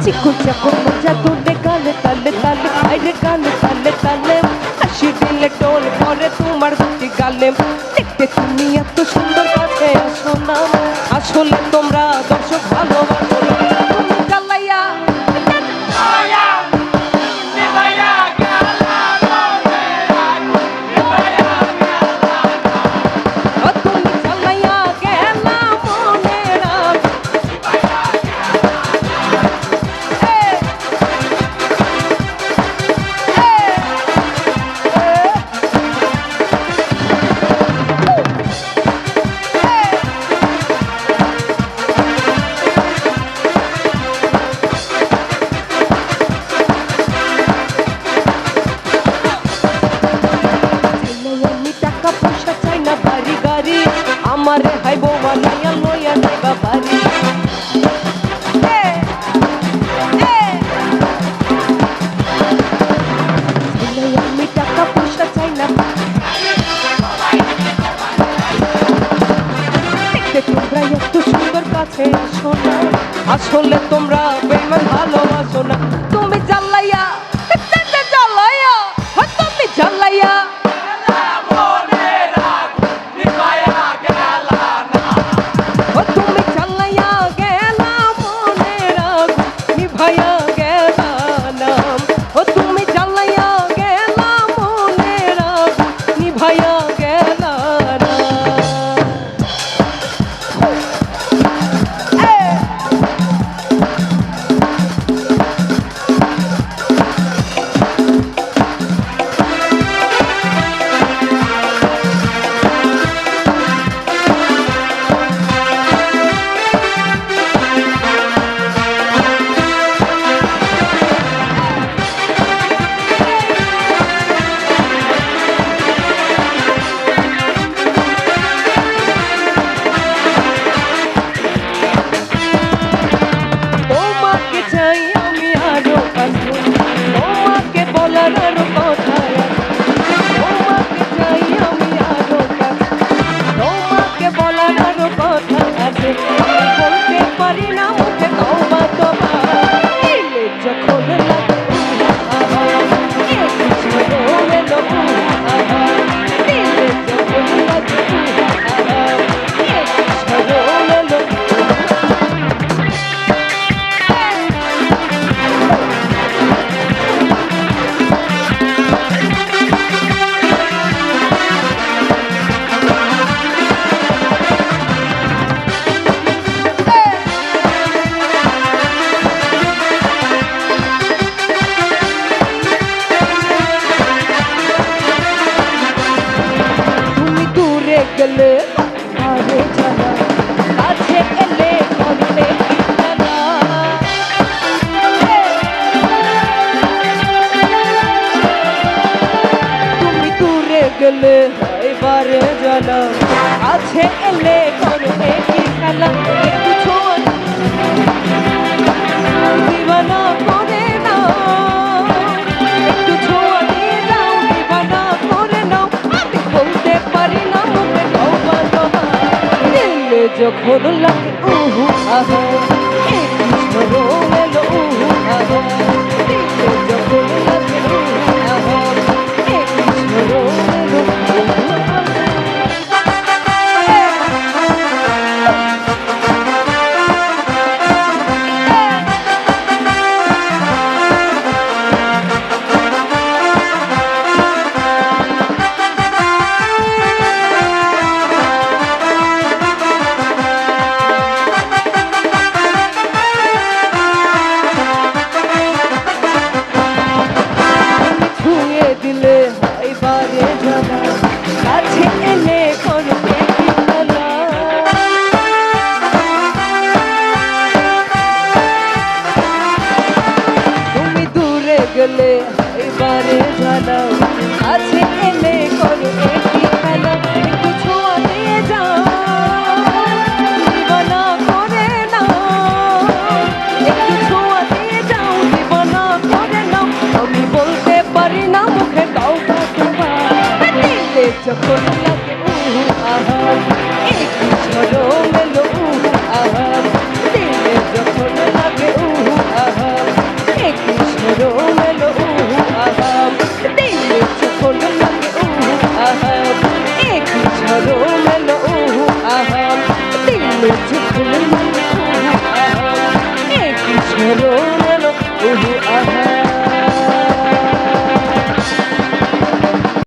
চিকুন চাকুন মজা তোলে গালে তালে তালে আইরে গালে তালে তালে হাসি দিলে টোল পরে তোমার দুটি গালে দেখতে তুমি এত সুন্দর কাছে আসো না আসলে তোমরা দর্শক ভালোবাসো না তুমি জ্বালাইয়া আমারে হাই বৌমা নাইয়া লইয়া যাইবা বাড়ি আমি টাকা পয়সা চাই না দেখতে তোমরা এত সুন্দর কাছে আসো না আসলে তোমরা বেমান ভালোবাসো না তুমি জ্বালাইয়া জ্বালাইয়া তুমি জ্বালাইয়া গেলে আরে জানা কাছে এলে করলে জানা তুমি দূরে গেলে এবারে জানা কাছে এলে করলে কি খেলা একটু ছোট দিবানা করে না একটু ছোঁয়া দিয়ে দাও দিবানা করে নাও আমি বলতে পারি না যখন লাগে উহু আহা একটু ঝড়ো এলো উহু আহা দিলে যখন লাগে উহু আহা একটু ঝড়ো এলো উহু গেলে এবারে জানাও কাছে এলে করো একটি খেলা একটু ছোঁয়া দিয়ে যাও দিবানা করে নাও একটু ছোঁয়া দিয়ে যাও দিবানা করে নাও আমি বলতে পারি না মুখে কাউকে তোমার দিলে যখন লাগে উহু আহা একটু ঝড়ো মেলো উহু আহা দিলে যখন লাগে উহু আহা নয়ন এলো উহু আহা